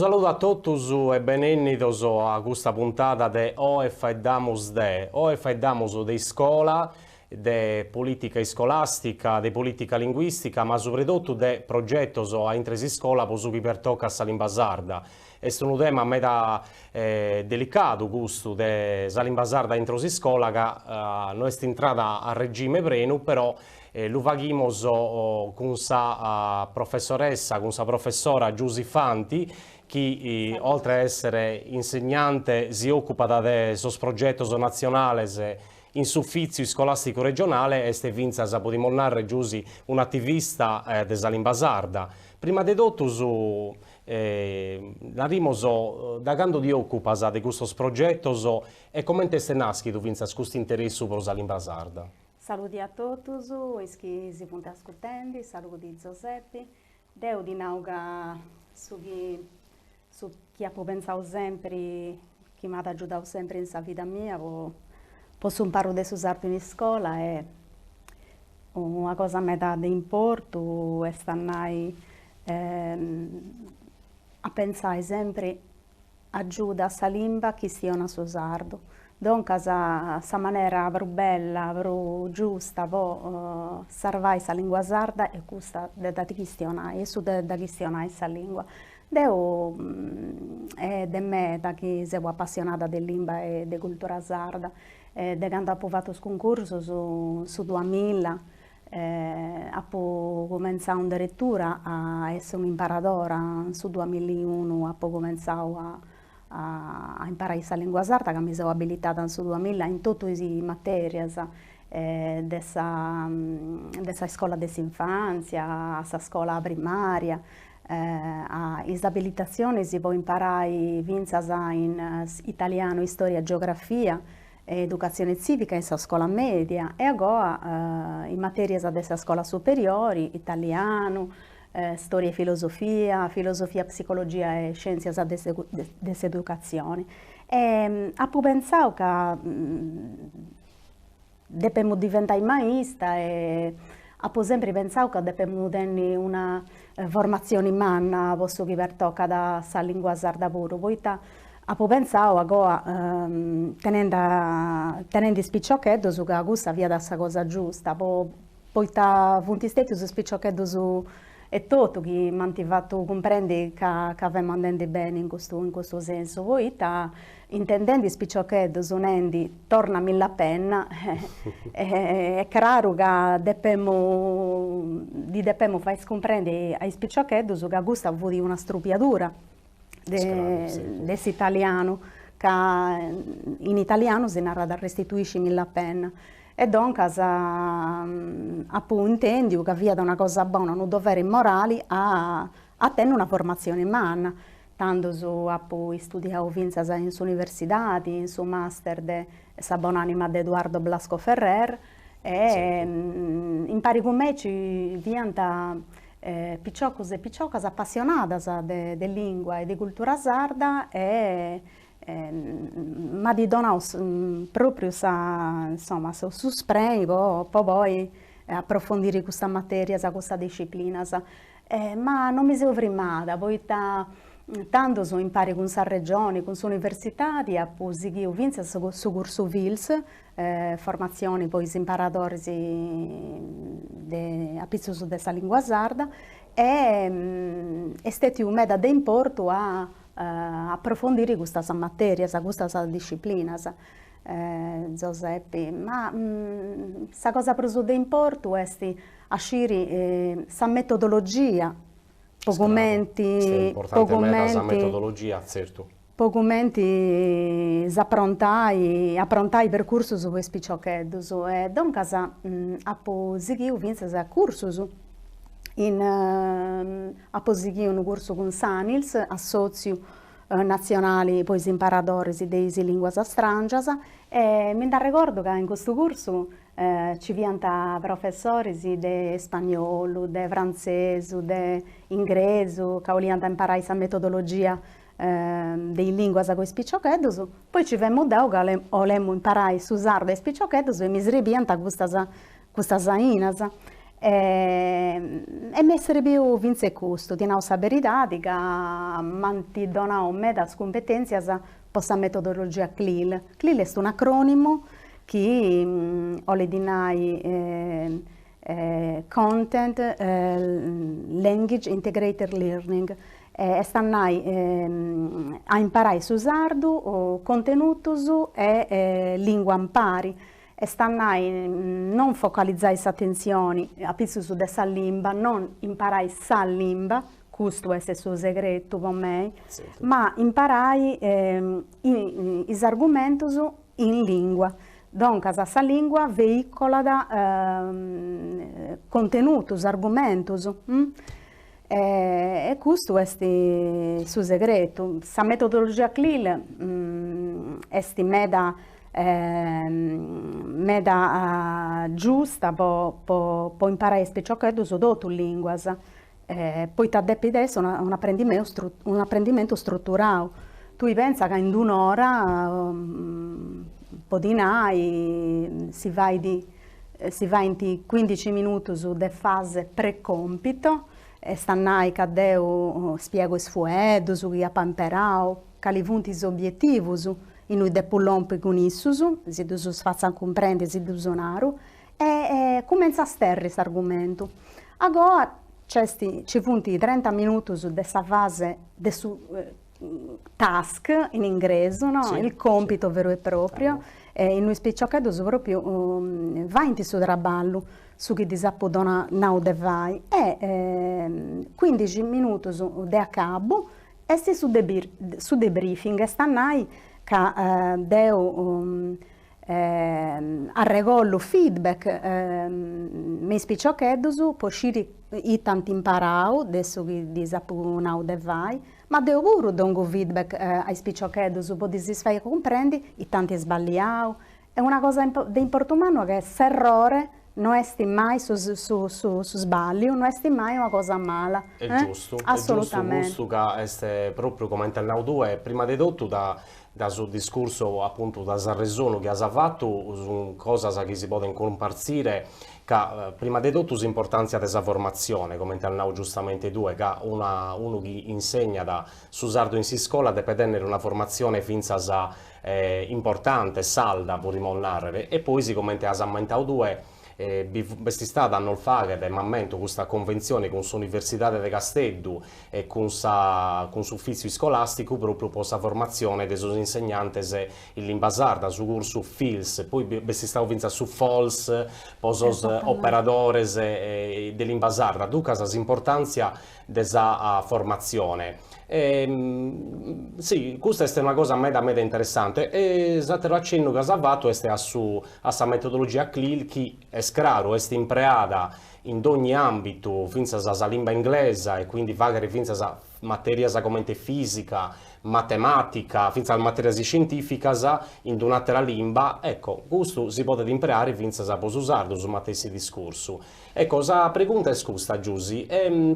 saluto a totus e benvenutos a questa puntata de Oe Faeddamus de. Oe Faeddamus de scola, de politica scolastica, de politica linguistica, ma soprattutto de progettos a intresi scola posu chi pertocca sa limba sarda. È un tema meda delicato questo de sa limba sarda intro si scola che non è entrata a regime pleno, però lo faghimus con sa professoressa, con sa professora Giusifanti, che oltre a essere insegnante si occupa de sos progettos nazionales in suffizio scolastico regionale e vinza, sa podimo narrare, Giusi, un attivista desa limba sarda. Prima di tutto, narrimos da quando ti occupas di questi progetti e come te nasci tu vinza questo interesse per la limba sarda? Saluti a tutti, che si punta ascoltando, saluti Giuseppe. Devo di nauga su chi ha pensato sempre, chi mi ha aiutato sempre in vita mia, posso imparare adesso usarlo in scuola e una cosa che mi dà di importo è stare a pensare sempre aiuta a lingua che sia una sardo. Dunque, sa maniera più bella, più giusta, può salvare la lingua sarda e questa da questionare, e su da questionare la lingua. Io è di me da che sono appassionata di lingua e di cultura sarda, da quando ho fatto il concorso su 2000, ho cominciato addirittura a essere un'imparadora, su 2001 ho cominciato a imparare la lingua sarda, che mi sono abilitata nel 2000 in tutte le materie della scuola dell'infanzia, alla scuola primaria. A abilitazioni si può imparare vinzas in italiano, storia, geografia, educazione civica in scuola media e agora in materie della scuola superiore, italiano, storia e filosofia, psicologia e scienze dell'educazione. E ho pensato che dobbiamo diventare maista e ho sempre pensato che dobbiamo avere una formazione in manna, posso che per tocca da sa lingua sarda pure. Poi ho pensato agora, tenendo spicciocchetti, che questa via da questa cosa giusta, poi punti stetti su spicciocchetti e tutto che mi hanno fatto comprendere che abbiamo andando bene in questo senso. Poi intendendo spicciocchetti, unendo torna la penna, è chiaro che dobbiamo far comprendere ai spicciocchetti che questa vuole una strupiatura dell'italiano, che in italiano si narra da restituisci la penna. E dunque, appunto, intendo che via da una cosa buona, un dovere morale a tenere una formazione in mano. Tanto ho studiato vinzas in università, in su master de sa buonanima di Edoardo Blasco Ferrer, e in pari con me ci diventa picciocos e picciocas appassionate di lingua e di cultura sarda e ma di donare proprio su sprego poi approfondire questa materia, questa disciplina. Ma non mi sono fermata, poi tanto sono impari con sa regione, con sa università, e poi ho vinto su corso VILS, formazioni poi imparatori a pizzo della lingua sarda, e è stato un meda di importo a approfondire questa materia, questa disciplina, Giuseppe. Ma la cosa più di importo è ascire la metodologia, metodologia, certo. Pocumenti approntai percorsi su questi picciocchetti e dunque ho seguito vinse corsi ho seguito un corso con Sanils, Assozio Nazionale poi Imparatori di Lingua Strange, e mi ricordo che in questo corso ci sono professori di spagnolo, di francese, di inglese, che vogliono imparare la metodologia di lingua con i spicciocchetti, poi ci abbiamo detto che volevamo imparare a usare i spicciocchetti e mi sribianta questa zaina. e essere più vince questo, di una verità che manti dona me competenze per la metodologia CLIL. CLIL è un acronimo che vuole dire Content Language Integrated Learning. Stanno a imparare su sardo, contenuti e lingua impari. E stanno non focalizzare l'attenzione a più su questa lingua, non imparare sa lingua, questo è il suo segreto per me, sì, ma imparare i argomenti in lingua. Dunque, questa lingua veicola da contenuti, argomenti. E questo è il suo segreto. La metodologia CLIL è meda giusta per imparare ciò che è su tutte le lingue. Poi ti deve essere un apprendimento strutturato. Tu pensi che in un'ora si va in 15 minuti di fase pre-compito, e stanno che devo spiego i sfuetti, che ho imparato, quali sono gli obiettivi, in cui devo rompere con isso, se tu facciamo comprendere, se tu sonaro, e comincia a sterre questo argomento. Allora ci sono 30 minuti di questa fase di task in inglese, no? Sì, il compito vero e proprio, in cui spieghiamo proprio va in questo traballo, su chi disappo dona now de vai, e 15 minuti di a cabo, e su debriefing, e stanno che devo arregollo feedback mi spicciochedosu può uscire i tanti imparao adesso che disappu now de vai, ma devo pure dongo feedback ai spicciochedosu può disfare comprendi i tanti sbagliao. È una cosa di importante che se errore non è mai su sbaglio, non è mai una cosa mala. È giusto, assolutamente. È giusto che è proprio come il Now 2, prima di tutto da sul discorso appunto da Sarresolo che ha fatto su cosa che si può comparsire che prima di tutto l'importanza della formazione come il giustamente due che uno che insegna da su sardo in si scuola deve tenere una formazione finza importante, salda per rimonnare e poi si commenta a Sammentau 2 questi stati hanno fatto momento questa convenzione con l'Università di Castello e con l'ufficio scolastico proprio per la formazione dei suoi insegnanti in lingua sarda, su corso FILS, poi questi stati vinti su FOLS, per gli operatori di lingua sarda, dunque l'importanza della formazione. Sì, questa è una cosa a me interessante e esatto accenno che ha fatto è questa metodologia CLIL che è chiaro, è impreata in ogni ambito, finza la lingua inglese e quindi magari finza la materia come fisica, matematica, finza la materia scientifica in un'altra lingua, ecco, questo si può imparare finza la posso usare su matessi discorso. Ecco, la pregunta è questa, Giusy,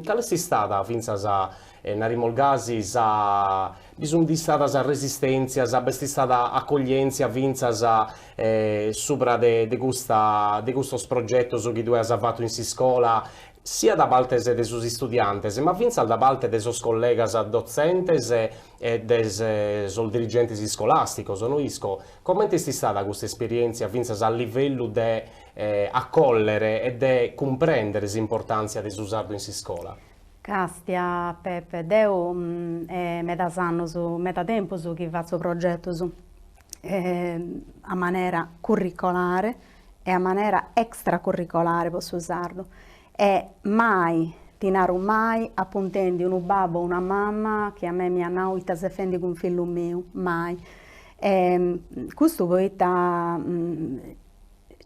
qual è stata finza la narimolgasi bisogna di stata resistenza, è stata accoglienza, vinza sopra di questo progetto che tu hai fatto in scuola, sia da parte dei suoi studenti, ma vinza da parte dei suoi colleghi docenti e dei suoi dirigenti scolastici. Come è stata questa esperienza vinza a livello di accogliere e di comprendere l'importanza di usarlo in scuola? Castia, Peppe, devo metà tempo che faccio progetto a maniera curricolare e a maniera extracurricolare, posso usarlo. E mai, mai appuntendo un babbo o una mamma che a me mi hanno detto se fendi con un figlio mio, mai. Questo poi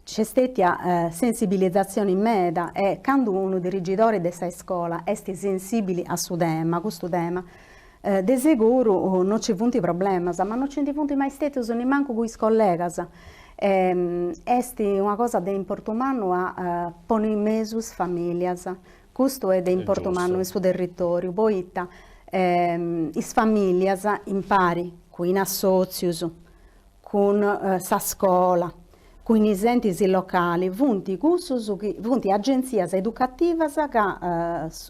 c'è stata sensibilizzazione in me e quando uno dei rigitori di questa scuola è sensibile a questo tema, di sicuro non ci sono problemi, ma non ci sono mai stati neanche con i colleghi. È una cosa di importante a ponere in mezzo le famiglie. Questo è di importante nel suo territorio. Poi le famiglie impari con i associ, con la scuola, con i enti locali, vunti cursus, vunti agenzie educative che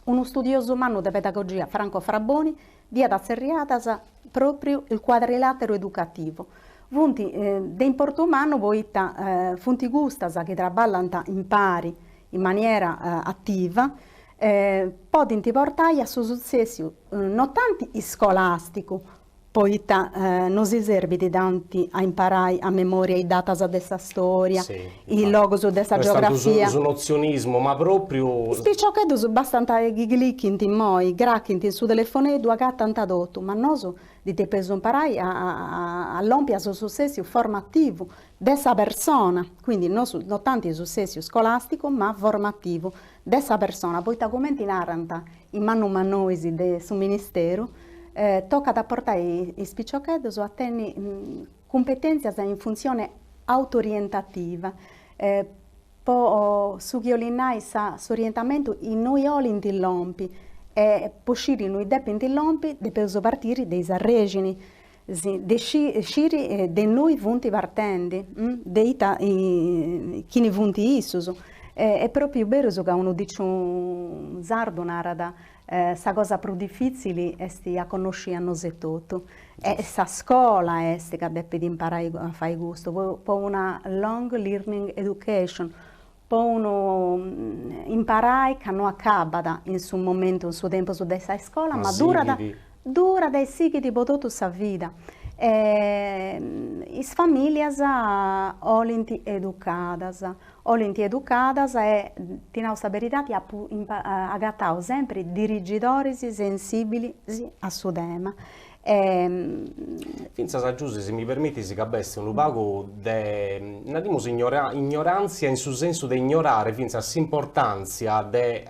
uno studioso umano di pedagogia, Franco Fraboni, dia da serriata proprio il quadrilatero educativo. Vunti de importo umano voita funti gustas che lavorano in pari in maniera attiva, possono portare a suo successo non tanto scolastico, poi non si serve di tanti a imparare a memoria i dati della storia, sì, i logos della geografia. Su nozionismo, ma proprio... Spiccio che sono abbastanza giglicchi in moi, gracchi su telefono, due gatta antadotto, ma non so di te peso imparare all'ompia su successo formativo dessa persona, quindi non tanto successo scolastico, ma formativo dessa persona. Poi da commenti in Aranta, in mano manoisi del suo ministero, tocca da portare i spicciocchetti a tenere competenze in funzione auto-orientativa. Poi su Giolinai sa orientamento in noi oli in lompi e posciri noi depi in lompi depeso partire dei arregini sciri de noi vunti partendi deita chi ne vunti issuso è proprio vero che uno dice un sardo narada sa cosa più difficile è a conoscere a noi tutto e sa scuola è che deve imparare a fare gusto poi una long learning education può uno imparare che non accada in suo momento, in suo tempo su questa scuola, ma dura dai sigli di tutta la vita. Le famiglie sono educate e teniamo la verità che hanno sempre dirigitori sensibili a suo tema. Finza sa Giuse, se mi permetti, si capisce un luogo di ignoranza in sul senso di ignorare finza l'importanza di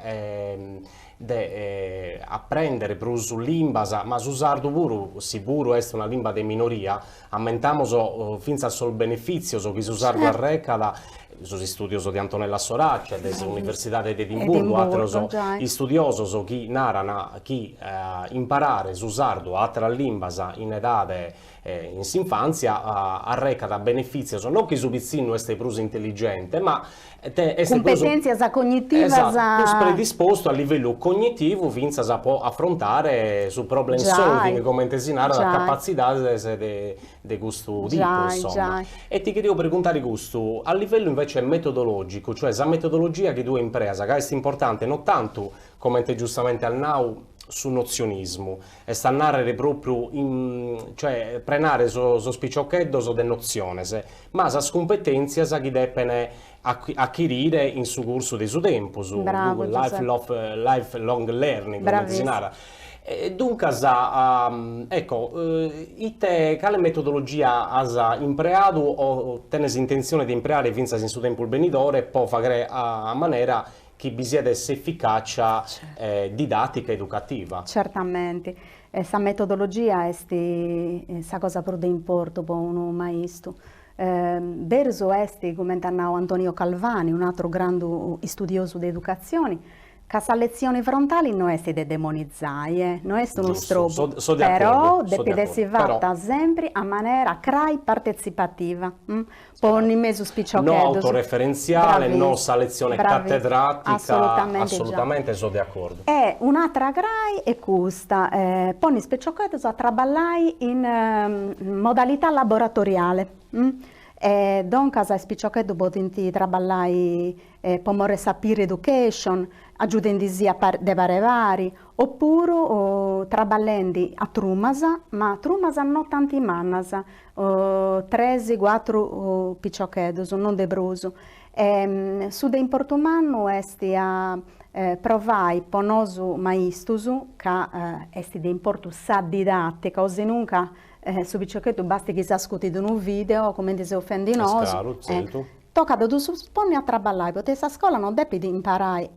apprendere per su lingua, ma su sardo pure, sicuro è una lingua di minoria, ammentiamo finza sul beneficio che su sardo arrecada, sugli studiosi di Antonella Soraccia, dell'Università di Edimburgo, altri studiosi che narrano chi imparare su sardo altra lingua in età in infanzia arrecada benefici, non che su pizzino è più intelligente, ma competenze cognitive più predisposto a livello cognitivo finza sa può affrontare su problem solving come intesinare la capacità di questo tipo insomma. E ti chiedevo per contare questo a livello invece metodologico, cioè la metodologia che tu hai impresa che è importante non tanto come te giustamente al now su nozionismo e sta a narrare proprio cioè prenare so spicciocchetti so de nozione ma sa competenze che devono acquisire in su corso di suo tempo su lifelong learning come si narra. Dunque, ecco, quale metodologia hai impreato o tenesi intenzione di impreare finza in suo tempo il benitore e poi fare a maniera che vi sia dessa efficacia didattica educativa? Certamente, questa metodologia è questa cosa più di importo per un maestro. Verso è, come ha detto Antonio Calvani, un altro grande studioso di educazione, che la lezione frontale non è di demonizzare, non è uno strobo, però deve essere fatta sempre a maniera partecipativa. Con mezzo spicciocchetti. No autoreferenziale, no sa lezione cattedratica, assolutamente sono d'accordo. E un'altra CRAI è questa, pone spicciocchetti a lavorare in modalità laboratoriale. Dunque, a spicciocchetti possono lavorare per sapere education, aiutando a preparare, oppure lavorando a Trumasa, ma Trumasa non tanti mannas, 3-4 picciochetti, non de bruso. Su de importo umano è a provare per noi maestros, che è di importo sa didattica, così nunca su picciochetto basta che si ascolti un video, come si offende noi. Tocca da suppone a lavorare, perché questa scuola non deve imparare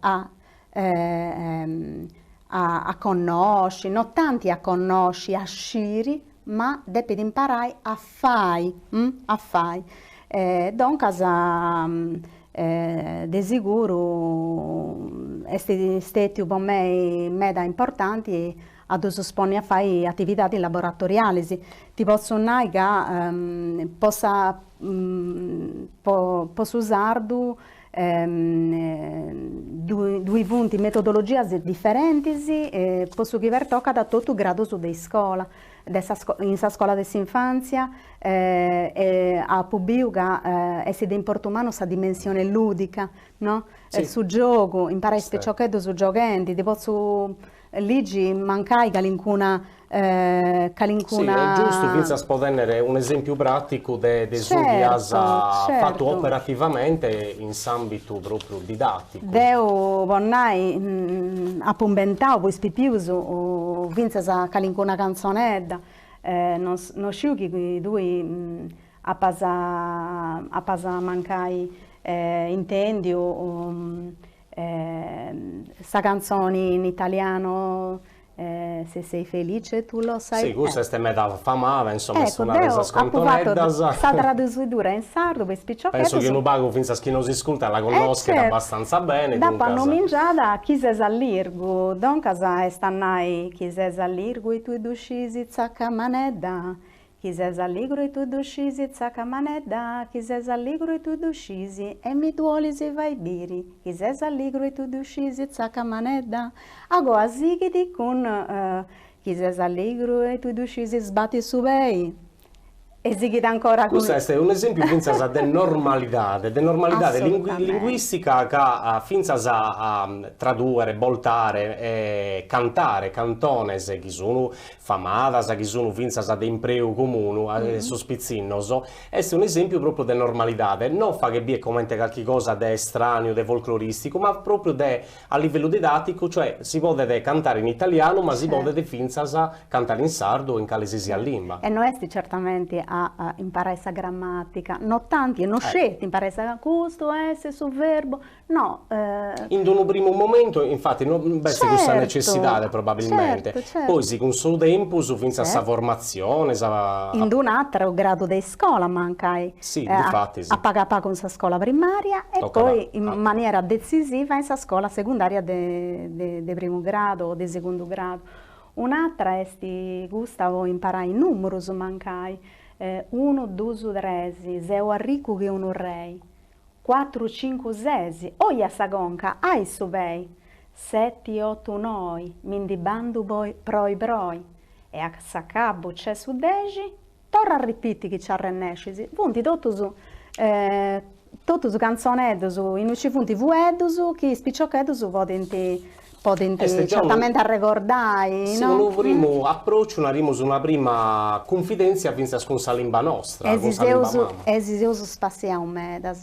a conoscere, non tanti a conoscere, a sciri, ma deve imparare a fare. Dunque, di sicuro è stato per me meda importante a dispone a fare attività laboratoriali. Ti posso dire che posso usare due punti, metodologie differenti, posso chiedere tocca da tutto il grado di scuola. In scuola dell'infanzia a pubblica è di importumano questa dimensione ludica, no? Sì. Su gioco, imparare a giocare su giochetti, ti posso lì mancare Sì, è giusto, pensa a potere un esempio pratico di certo. fatto operativamente in ambito proprio didattico. Devo vornai appuntare poi spipiuso vince sa calincuna canzonetta non sciughi due a pasa mancai intendi sta canzone in italiano se sei felice tu lo sai. Sì, questa è meta famata, insomma, ecco, è una resa scontonetta. Sta traduzione in sardo, per spicciocchetti. Penso che non pago finché chi non si ascolta la conosca certo. abbastanza bene. Dopo hanno mangiata chi si all'irgu, don casa stannai chi si all'irgu e tu duscisi zacca manedda. Chi si allegro e tu duscisi zacca manedda, chi si allegro e tu duscisi e mi duoli se vai biri. Chi si allegro e tu duscisi zacca manedda. Agora sigiti con chi si allegro e tu duscisi sbatti su bei. E sigiti ancora con... Questo è un esempio finza di normalità linguistica che finza a tradurre, voltare, cantare, cantones che sono famate, che sono finza di imprego comune, sospizzinnoso, è un esempio proprio di normalità, non fa che vi commenta qualche cosa di estraneo, di folcloristico, ma proprio a livello didattico, cioè si può cantare in italiano, ma si può finza cantare in sardo o in qualsiasi lingua. E noi certamente a imparare questa grammatica, non tanti, non scelti imparare questo, su verbo, no. In un primo momento, infatti, non c'è questa necessità probabilmente, certo. Poi si con suo tempo, su finza questa formazione. In un altro grado di scuola mancai, sì, difatti, sì. A pagare con questa scuola primaria e poi in maniera decisiva in questa scuola secondaria di primo grado o di secondo grado. Un'altra è che Gustavo imparai in numero su mancai. 1, 2, 3, zeu arricco che uno rei, 4, 5, 6, oia sagonca, ai subei, 7, 8, 9, mindi bandu proi, e a sacabo c'è su 10, torna a ripeti che ci arrennescisi, punti tutto su canzonette, in uci punti vuedosu, che spicciocchedosu potenti certamente a ricordare. Sì, no? Un primo approccio, una prima confidenza finza con la lingua nostra. Esiseuso spaziamo me, da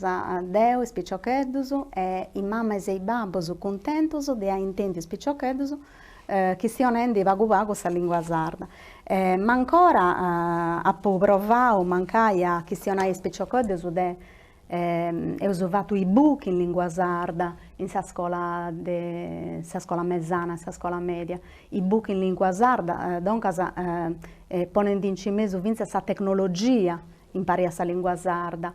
Deo e spicciocchedosu, e i mamma e i babbosu contentosu, de a intendi spicciocchedosu, che stiano endi vago sa lingua sarda. Ma ancora a provare, mancai a che stiano ai spicciocchedosu de ho usato i book in lingua sarda in sa scuola mezzana, in sa scuola media. I book in lingua sarda, ponendo in cimesu vince sa tecnologia impari a sa lingua sarda.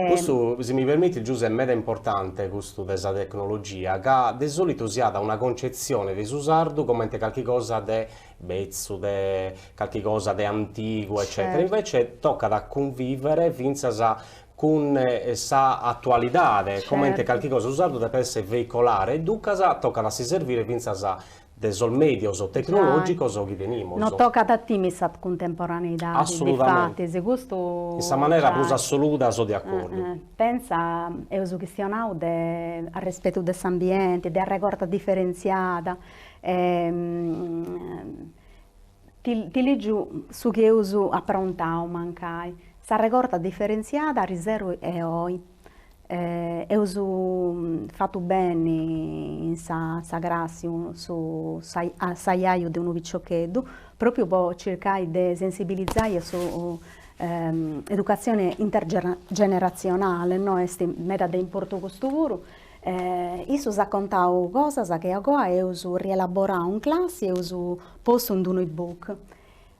Questo, se mi permetti, Giuseppe, è mega importante questo della tecnologia, che di solito si ha una concezione di sardo come qualcosa di vezzo, qualcosa cosa di antico, eccetera. Certo. Invece tocca da convivere finza con sa attualità, come qualcosa usato deve essere veicolare, e ducasa tocca da si servire finza desol medios o tecnologicos o chi venimos. Non tocca da timisa contemporaneità. Assolutamente. Infatti, questo, in questa maniera più assoluta sono di accordo. Pensa, è uso questionato al rispetto dell'ambiente, della raccolta differenziata. Ti leggo su che uso approntato mancai. Sa raccolta differenziata riservo e oi. E uso fatto bene in sa grassi su saiaio di un viciocchetto, proprio per cercare di sensibilizzare su educazione intergenerazionale, no? È meta di importo questo lavoro. Io ho raccontato cose che ora uso rielaborare in classe e uso posto in un ebook.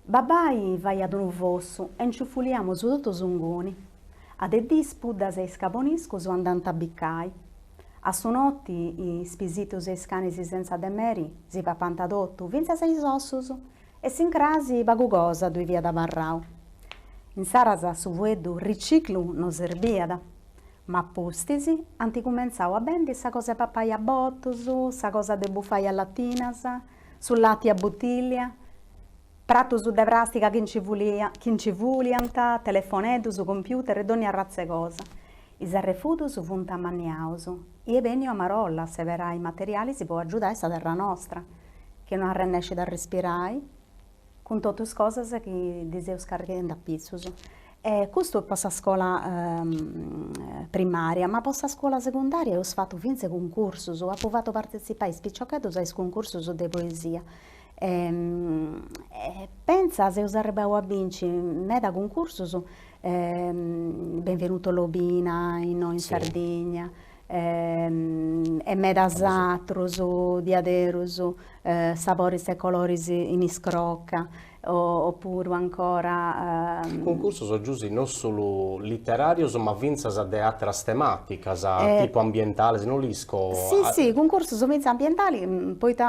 Babai vai ad un vosso e inciuffuliamo su tutto zungoni. A de disputa se scaponisco su andante a biccai. A su notti i spisitus e i scanisi senza demeri si papantadotto, vinza sei ossus e si incrasi bagugosa due via da barrau. In sarasa su vuedu riciclu non serviada, ma postisi anticumenzau a bendi sa cosa papai a bottusu, sa cosa de bufai a latinas, su lati a bottiglia, pratus de prastica chi ci vuliant, telefonedus, computer e ogni razze cosa. Is arrefutus funt ammaniaus, e benio a marolla, se verrà i materiali si può aggiudare sa terra nostra, che non arrennesce da respirare, con tutte le cose che diseus caricare da pizzus. Questo è per la scuola primaria, ma per la scuola secondaria ho fatto finze concorsi, ho provato a partecipare a spicciocchetti ai concorsi di poesia. Pensa se sarebbe a vincere meda concorsi, Benvenuto Lobina in Sardegna, e medas atrus, diaderus, saporis e coloris in iscrocca, oppure ancora... Concorso sono giusti non solo letterari, ma vinzas de altre tematiche, tipo ambientale, non lisco... Sì, concorso sono vinzas ambientali, poi ti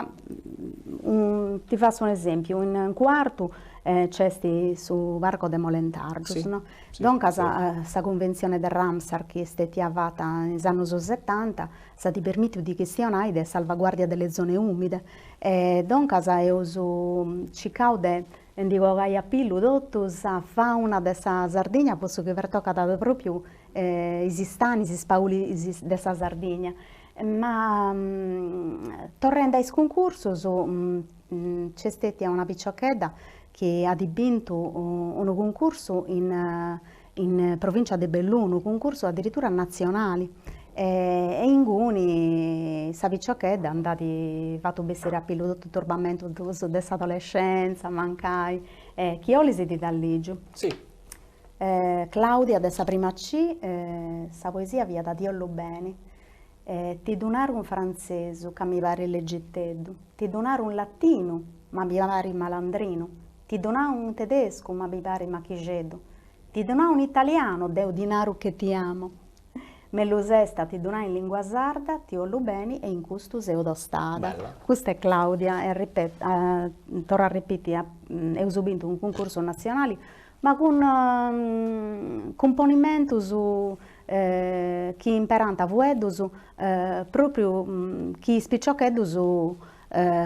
faccio un esempio, in quarto c'è su Varco de Molentargius, sì, no? Sì, dunque, questa convenzione del Ramsar che è stata avviata negli anni 70 ti permette di gestionare la salvaguardia delle zone umide. Dunque, ci caude dico che a pillu dottus a fauna della Sardegna posso che ver toccata proprio i stani, i spauli della Sardegna. Ma tornando ai concorsi, c'è stata una picciocchetta che ha vinto un concorso in provincia di Belluno, un concorso addirittura nazionale. E in Guni, sa picciocchetta è andata fatto bessere a pillo tutto il turbamento dell'adolescenza, mancai, chi ho li di Dalligio. Sì. Claudia, dessa prima C, sa poesia via da Dio lo bene. Ti donare un francese che mi pare legittedo, ti donare un latino ma mi pare malandrino, ti donare un tedesco ma mi pare macchigedo, ti donare un italiano, deo dinaro che ti amo, me lo sesta ti donare in lingua sarda, ti ollo bene e in custo seu d'ostada. Questa è Claudia, e torna a ripetere, ho subito un concorso nazionale, ma con componimento su chi imperanta vuedus proprio chi spicciocchedus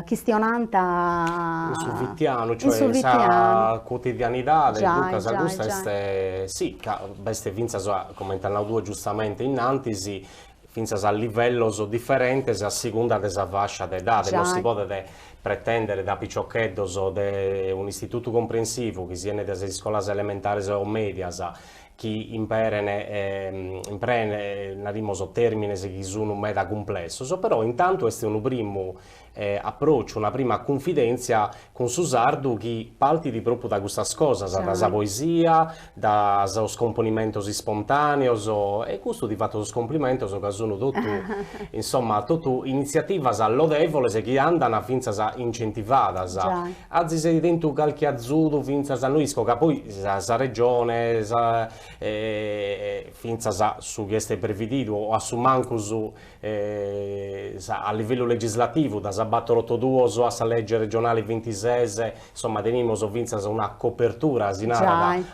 questionanta sul vittiano, cioè la quotidianità del Lucas Augusta sì, queste vinzas come intendano due giustamente innanzi finza a livello differente a seconda della fascia d'età, non si può pretendere da piccioccheddos di un istituto comprensivo che viene dalle scuole elementari o medie chi imprene termini che sono meda complessi, però intanto questo è un primo approccio, una prima confidenza con Susardo che parti di proprio da questa cosa, da poesia, da scomponimenti spontanei e questo di fatto scomplimento che sono tutto, insomma, tutte iniziative lodevoli che andano finza incentivate. Anzi, se dentro qualche azzudo finza a noi, che poi la regione finza su questo previdido o su manco a livello legislativo da Sabato 82 a legge regionale 26, insomma teniamo finza una copertura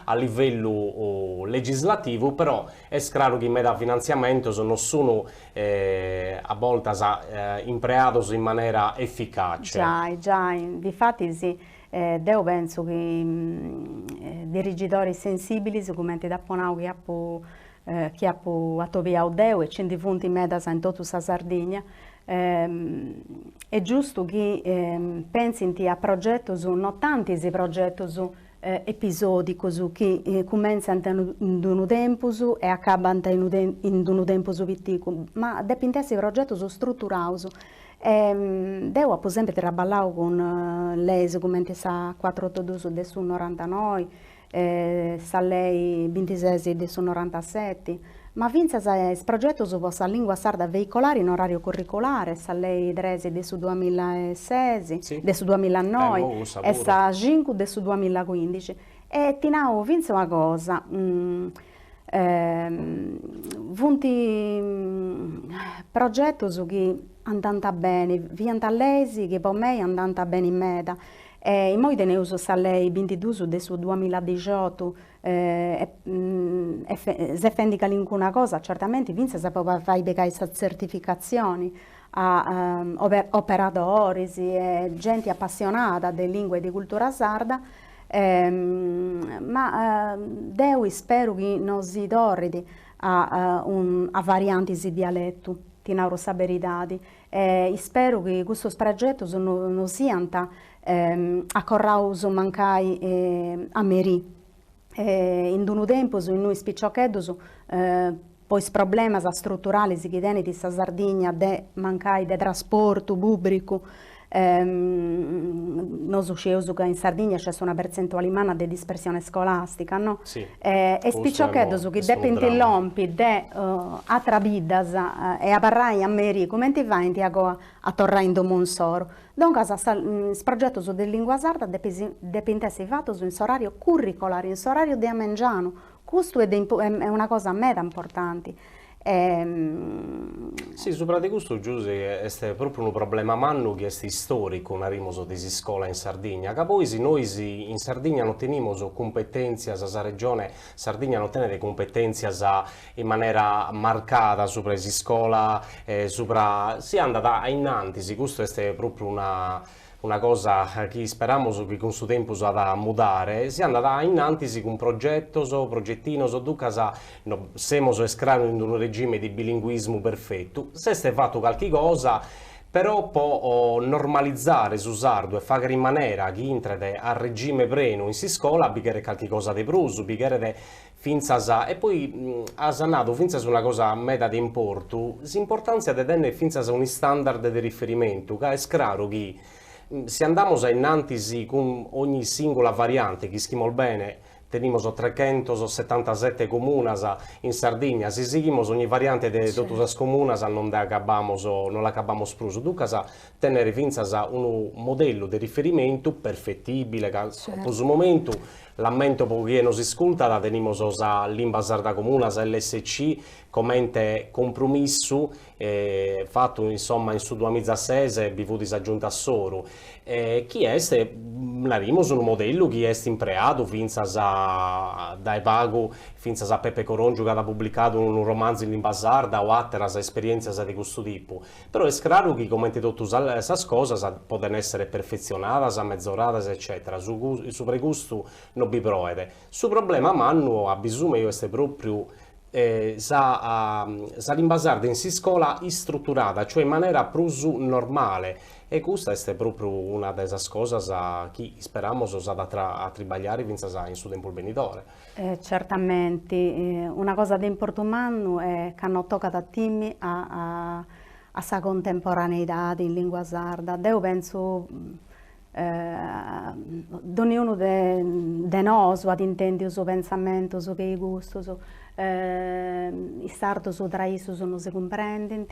a livello legislativo, però è chiaro che i meta finanziamenti non sono a volte impreati in maniera efficace. Già, difatti sì. Io penso che dirigitori sensibili, come da Ponau che ha attoviato Deo e 100 punti medas in tutta la Sardegna, è giusto che pensi a progetti, non tanti progetti episodici che cominciano in un tempo e acabano in un tempo vittico, ma dipende da progetti strutturati. Devo per esempio trabalhar con lei come sa 482 del 99, sa lei 26 del 97, ma vince il progetto su la lingua sarda veicolare in orario curricolare, sa lei 13 del 2006, sì, del 2009 e sa 5 del 2015 e tinao vince una cosa. Vunti progetti che andano bene, vi lesi che per me andano bene in meta. In moi ne uso sa lei 22 del 2018 se fendi qualcuna cosa, certamente Vince se può fare queste certificazioni a operatori e gente appassionata delle lingue e di cultura sarda, ma devo spero che non si torni a varianti di dialetto, di neurosaberidadi. Spero che questo progetto non siano a corrauso mancai a Meri. In un tempo in noi spicciocchedos poi problemi strutturali che teni di Sardegna de mancai de trasporto pubblico. Noi sappiamo che in Sardegna c'è una percentuale minima di dispersione scolastica, no? Sì, E spicciocchedos che depono l'ompi de altre vite e a parlare a Meri, come ti vai a tornare in Domonsoro? Dunque, il progetto della lingua sarda dipende fatto in orario curricolare, in orario di Amengiano. Questo è una cosa mega importante. Sì, soprattutto questo, Giuseppe, è proprio un problema manno che è storico, una rimoso di scuola in Sardegna, che poi noi in Sardegna non teniamo competenze, la regione Sardegna non tiene competenze in maniera marcata sopra la scuola, si è andata innanzi, questo è proprio una cosa che speriamo che con suo tempo sarà a mudare, si è andata innanzi con un progettino, siamo escrano in un regime di bilinguismo perfetto, se è fatto qualche cosa, però può normalizzare su sardo e fare in maniera che entrate al regime pleno in scuola, bicchiere qualche cosa di pruso, bicchiere finza e poi ha sanato finza su una cosa meta di importo, l'importanza di tenere finza un standard di riferimento, che è scraro che se andiamo innanzi con ogni singola variante, che schimo bene, teniamo 377 comuni in Sardegna, se seguimos ogni variante di tutte le comuni non l'acabamo spruso. Dunque, tenere finza un modello di riferimento perfettibile, che a questo momento l'ammento che non si ascolta, la teniamo la lingua sarda comune, la LSC, come ente compromesso fatto insomma in su 2016 bivuti si aggiunta a Soro chi è narimo su un modello che è impreato finza dai pago finza a Peppe Corongio che ha pubblicato un romanzo in lingua sarda o altre esperienze di questo tipo però è chiaro che come tutte queste cose possono essere perfezionate mezz'orate eccetera su pregusto non vi provede su problema manno ha bisogno io essere proprio sa lingua sarda in scuola strutturata, cioè in maniera più normale e questa è proprio una delle cose che speriamo a tribagliare in su tempo il venitore. Certamente, una cosa di importante è che hanno toccato a Timmy a sa contemporaneità in lingua sarda. Io penso ognuno di noi ad intendere il suo pensamento, il suo gusto, i sardo tra i non si comprendono,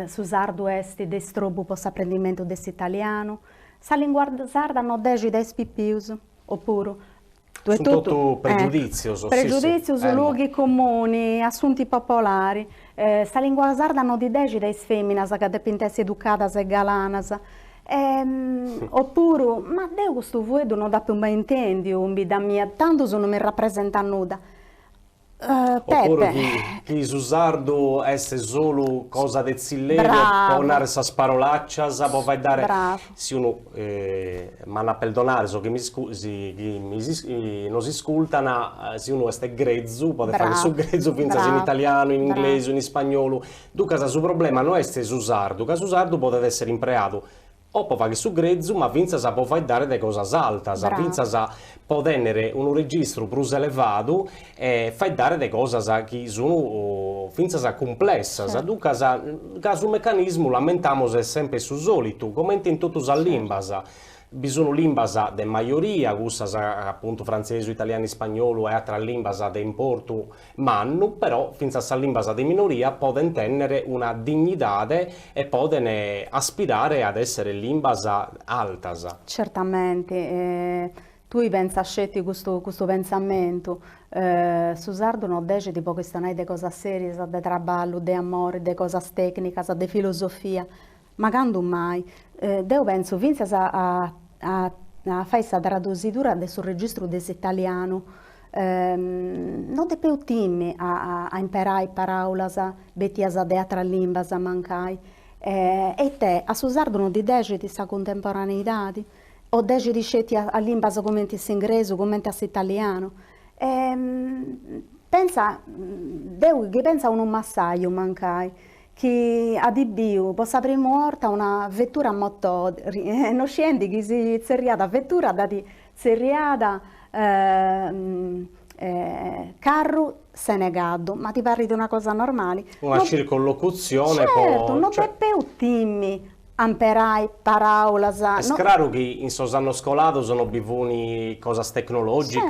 su sardo è destrobo per l'apprendimento dell'italiano, la lingua sarda non decide pipius, oppure sono tutto pregiudizio, pregiudizio su luoghi comuni, assunti popolari, la lingua sarda non decide femmine che devono essere educate e galane. Oppure, ma Dio questo vedo non da più mai intendi, da mia, tanto non mi rappresenta nulla. Oppure chi su sardo è solo cosa del zillerio, può dare questa parolaccia, può fare dare, se uno, ma non perdonare, so che non si ascoltano, se uno è grezzo, può fare su grezzo, finza in italiano, in inglese, in spagnolo, dunque il suo problema non è su sardo, che su sardo può essere impreato. O può fare su grezzo, ma finza può fare dare delle cose alte, finza può tenere un registro più elevato e fare dare delle cose che sono finza complesse. Certo. Dunque, il meccanismo lamentiamo è sempre su solito, come in tutte le lingue. Bisogna lingue di maggioria, appunto francese, italiano, spagnolo e altre lingue di importo manno, però finza a lingue di minoria possono tenere una dignità e possono aspirare ad essere lingue alte. Certamente. tu pensi scetti questo pensamento, su sardo non dice tipo che stanno di cose serie, di traballo, di amore, di cose tecniche, di filosofia, ma quando mai? Io penso, finché a fare questa traduzione sul registro dell'italiano, non è più timmi a imparare parole, bettias di altre lingue, mancai. E te, a su sardo non ti dici questa contemporaneità? O dici di scetti a lingue come l'inglese, come l'italiano? Pensa, Deu che pensa a un massaio mancai, che a di bio, possa prima volta una vettura a motore, non scendi che si seriata vettura, dati seriata carro senegato, ma ti parli di una cosa normale? Una Non- circonlocuzione certo, non cioè, è più timmi, amperai, paraulas, è chiaro che in sosanno scolato sono bivuni cose tecnologiche,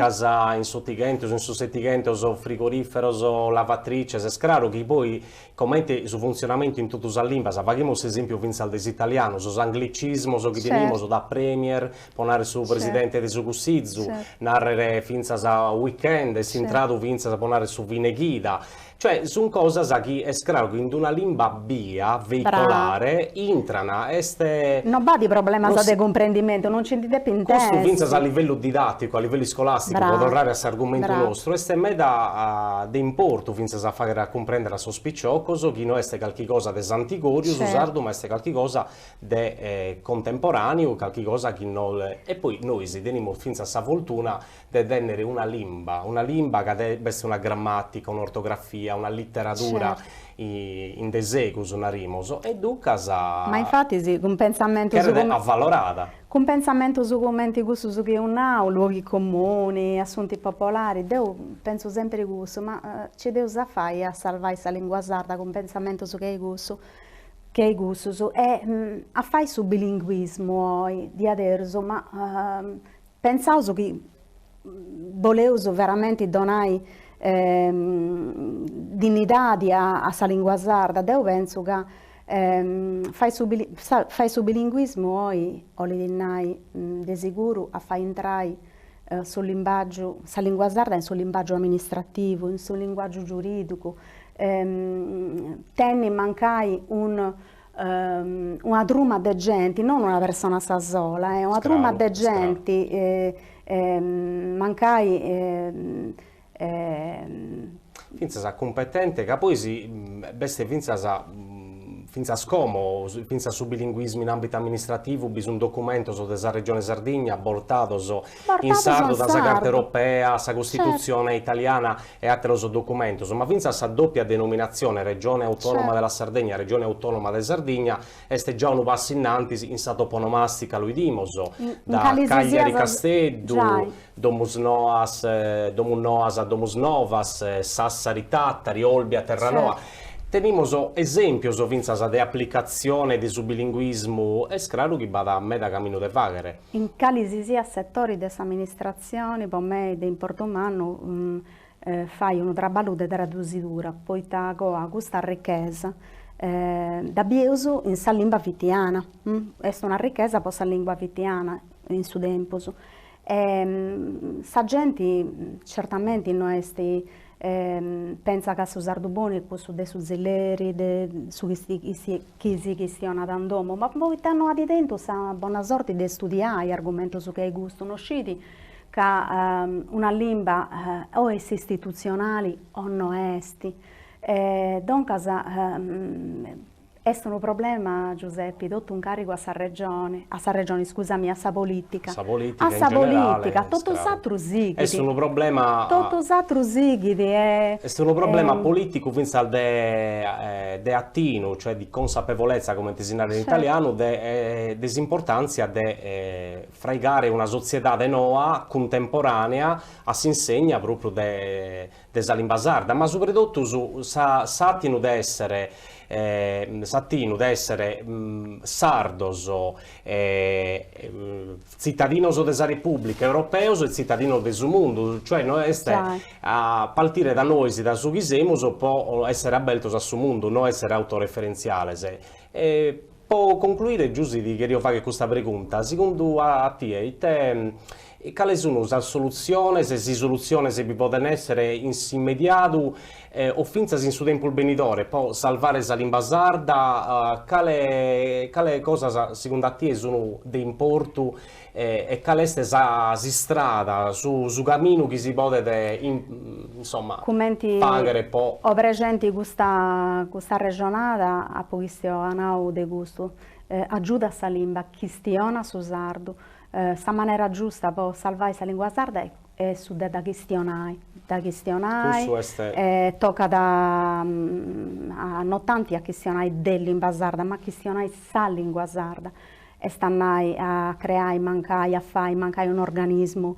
in sottighente, in sussettighente, o frigorifero, o lavatrice, è chiaro che poi commenti su funzionamento in tutte le lingue, facciamo esempio vince al desitaliano, su anglicismo, so che teniamo, so da premier, ponare su presidente di su Cussizzu, narrare finza a weekend, si intrado vince a ponare su Vineghida. Cioè, sono cose che è chiaro che in una lingua via, veicolare, intrana, non va di problema di comprendimento, non ci dite più in questo vince a testa. livello didattico, a livello scolastico, Bravo. può tornare a questo argomento Bravo. nostro, e me da importo vince a fare a comprendere a sospiccioso che non è qualche cosa di antigorio, sardo, ma è qualche cosa di contemporaneo, qualche cosa che non... E poi noi si teniamo fin a sa fortuna di tenere una limba che deve essere una grammatica, un'ortografia, una letteratura in desecus, una rimoso, e ducas a... Ma infatti sì, un pensamento che su è avvalorata. con pensamento su commenti questo su che un luoghi comuni, assunti popolari, io penso sempre questo, ma ci devo fare a salvare questa lingua sarda con pensamento su che è questo, e a fare su bilinguismo di adesso, ma pensavo che volevo veramente donare dignità a questa lingua sarda, io penso che fai su bilinguismo o li dinnai di sicuro a fare entrare sul linguaggio, sa lingua sarda in sul linguaggio amministrativo, in sul linguaggio giuridico, tenni mancai una truma di gente, non una persona sola, una truma di gente, mancai Finza competente, che poi si beste finza scomo, finza su bilinguismo in ambito amministrativo, bisogna un documento su della regione Sardegna, portato in sardo da carta europea, sa Costituzione italiana e altri documenti, ma finza sa doppia denominazione, regione autonoma della Sardegna, regione autonoma della Sardegna, este già un passo innanzi in stato onomastica lui dimoso, da Cagliari Casteddu, Domus Noas a Domus Novas, Sassari Tattari, Olbia Terranova. Tenemos esempio vinzas de applicazione di su bilinguismo e scraro che vada a me da cammino de faghere. In cali sia settori delle amministrazioni, per me è importante fai un lavoro di traduzione, poi tago a questa ricchezza da biuso in sa lingua vitiana, è una ricchezza per la lingua vitiana in su tempo. Sa gente certamente non è pensa che su Sarduboni, su de su zelleri, su chi si questiona tanto, ma poi hanno a di dentro sa buona sorte di studiare argomento su che gusto, non sciti che una lingua o è istituzionale o non è. Dunque, è un problema, Giuseppe, tutto un carico a sa regione, scusami, a sa politica. Sa politica a sa in generale, politica, tutto sa trusighi. È un problema... Tutto sa trusighi. È un problema politico, penso al de attino, cioè di consapevolezza, come designare in italiano, desimportanza di fraigare una società de noa, contemporanea, a si insegna proprio della lingua sarda, ma soprattutto sattino di essere sardos, cittadinos della Repubblica Europea e cittadino del mondo, cioè noi a partire da noi, da su chi siamo, può essere abbeltos a su mondo, non essere autoreferenziale. Può concludere, Giuseppe, che io faccio questa pregunta, secondo a te E quali sono le soluzioni, se si soluzioni se vi possono essere in immediato o finza in suo tempo il benitore, poi salvare la lingua sarda, quale cosa secondo te sono di importo e quale è la strada su cammino che si può insomma fare poi. Ho presente questa regionata a pochissimo anau de gusto, aiuta a lingua, chistiona su sardo, sta maniera giusta per salvare la lingua sarda è su da questionare, tocca a non tanti a questionare della lingua sarda, ma a questionare la lingua sarda. E stanno a creare, mancare un organismo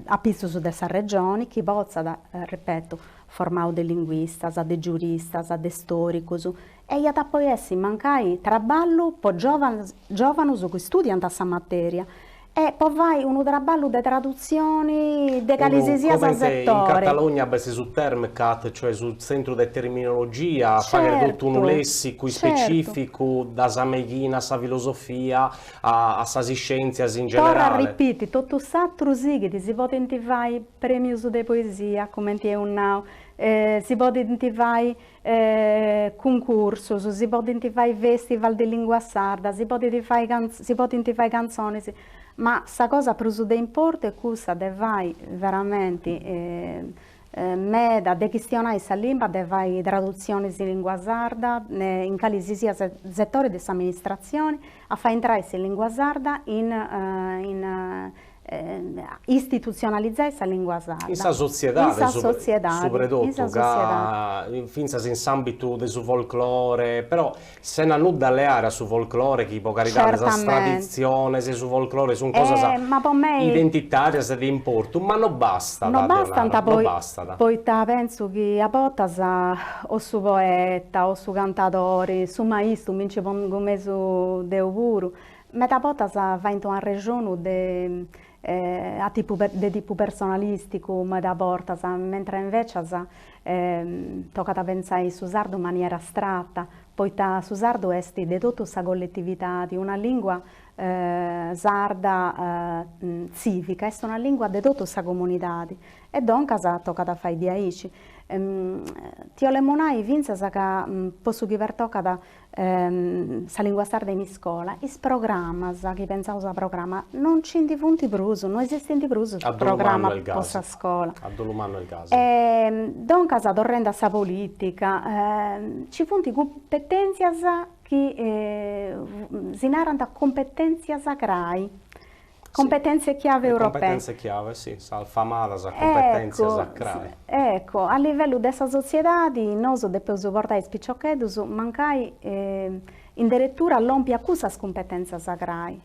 a piso su questa regione che possa, ripeto, formare dei linguisti, dei giuristi, dei storici e poi essi mancare traballo per giovani che studiano questa materia. E poi vai un traballo di traduzioni, di calisia a settore. In Catalogna beh, sul Termcat, cioè sul centro di terminologia, fare tutto un lessico specifico, da Sameghina, sa filosofia, a sa scienze in generale. Ora ripeti, tutto satro sì, si può identificare premi di poesia, come è un now, si può identificare concorso, si può identificare festival di lingua sarda, si può identificare canzoni. Ma questa cosa più di importo è questa deve vai veramente meda de questionare questa lingua, deve vai traduzioni in lingua sarda, in cali si sia settore di amministrazione, a far entrare questa lingua sarda istituzionalizzare questa lingua sarda. In società, soprattutto, finza in ambito del folklore, però se non nulla alle aree su folklore, che può carità, la tradizione, se su folklore sono cose identitarie, se di importo, ma non basta. Non basta, poi penso che a volte o su poeta, o su cantatori, su maestro, mince come su deu puro, metà volte va in una regione di tipo personalistico, da porta, mentre invece tocca pensare su sardo in maniera astratta, poi su sardo è di tutta questa collettività, di una lingua sarda civica, è una lingua di tutta questa comunità, e dunque tocca fare di aici. Ti ho le monai vinza che posso che tocca da sa lingua sarda in scuola, i programmi che pensavo a programma non c'è di punti bruso, non esiste di bruso il programma possa scuola. A Dolumano il caso. Dunque tornando a politica, ci punti competenze che si narrano da competenze sacrai. Competenze chiave europee. Competenze chiave, sì, affamata, competenze sacrali. Ecco, a livello della società, noi dobbiamo portare i spicciocchetti, mancare addirittura all'ompia queste competenze sacrali.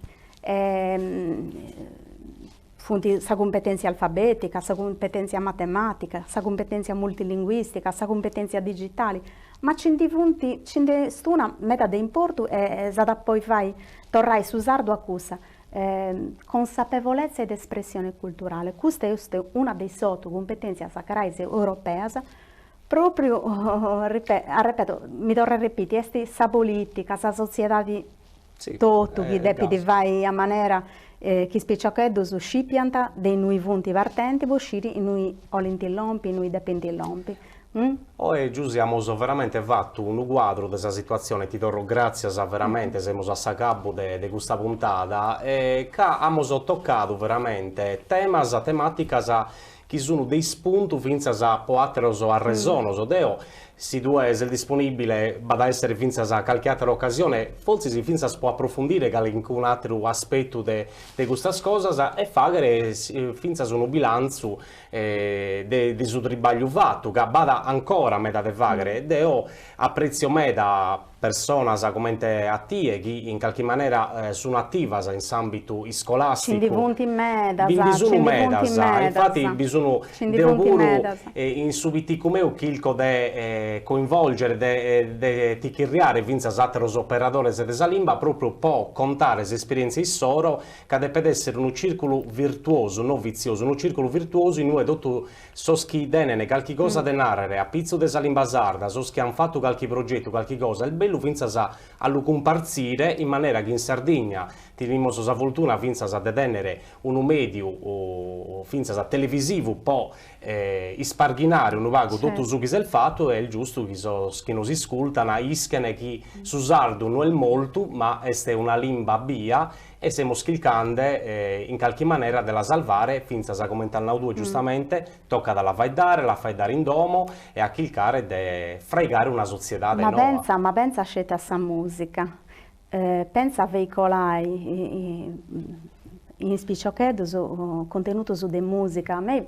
Questa competenza alfabetica, questa competenza matematica, questa competenza multilinguistica, questa competenza digitale, ma c'è una meta di importo e poi fai tornare su sardo a questa. Consapevolezza ed espressione culturale. Questa è una delle sottocompetenze sacrali europee, proprio, ripeto, mi torno a ripetere, questa politica, questa società di tutto, che deve vai a maniera che spicciocchedo su scipianta dei nuovi punti partenti, uscire in noi olintilompi, in noi dependilompi. Oggi abbiamo veramente fatto un quadro della situazione, ti do grazie veramente, siamo a capo di questa puntata e che abbiamo toccato veramente tematiche che sono dei spunti finza a poateros a resonos, deo si due essere disponibile ad essere finza a qualche altra occasione, forse si finza può approfondire qualche altro aspetto di questa cosa e fare finza un bilancio di suo tribaglio fatto, che vada ancora a metà di fare, deo apprezzo me da persone come a te che in qualche maniera sono attive in ambito scolastico. Quindi punti meda, infatti bisogna in subiti come chilco de coinvolgere, de ticchirriare vinza altri operatori della lingua proprio può contare le esperienze soro che deve essere un circolo virtuoso, non vizioso, un circolo virtuoso in cui tutto soschi denene qualche cosa da narrare a pizzo della lingua sarda, soschi hanno fatto qualche progetto, qualche cosa, il bello appello finza a lo comparzire in maniera che in Sardegna teniamo la fortuna finza a detenere un medio o finza a televisivo può isparghinare un vago tutto su chi si è fatto, è il giusto che non si ascoltano, ischene che su sardo non è molto, ma è una limba via e siamo schilcande in qualche maniera della salvare, finza a commentare due giustamente, tocca dalla fai dare in domo e a chilcare de fregare una società ma nuova. Ma pensa a scelta sta musica, pensa a veicolare in spicciocchedo contenuto su de musica. A me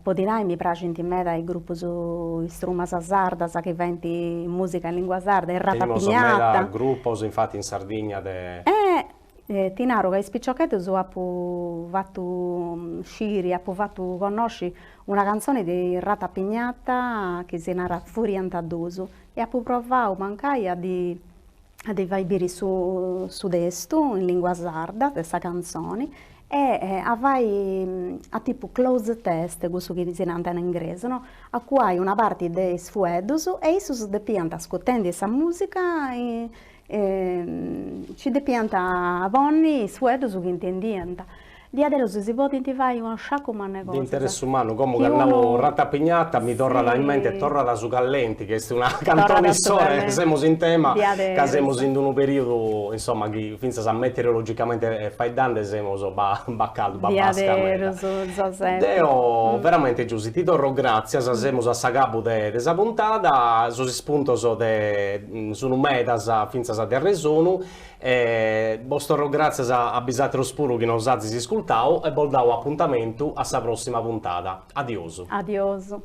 podinai mi piace intimare il gruppo su Strumasa Sarda, che venti musica in lingua sarda, e ratapignata. Il gruppo, infatti in Sardegna ti narro che in spicciocchedo ho fatto sciri, ho fatto conosci una canzone di Ratapignata che si narra Furiantadoso e ho provato mancare di vai su desto in lingua sarda questa canzone e a tipo close test, questo che si nanta in inglese, no? A cui hai una parte dei sfuedos e essi depianta ascoltando questa musica ci depianta a vonni sfuedos che intendianta. Di adesso si può fare un sciacco ma ne di interesse umano, come che andavo Ratapignata mi torna in mente torna da su Gallenti, che è una cantone storia, siamo in tema, che siamo in un periodo, insomma, che finza a meteorologicamente fai danze, siamo caldo, basca. Deo, veramente Giussi, ti do grazie, siamo a Sagabu de questa puntata, su spunto su metas, finza a terresonu, vostro grazie a bisatero spuro che non usate si ascoltavo e vol dau appuntamento a sa prossima puntata. Adioso. Adioso.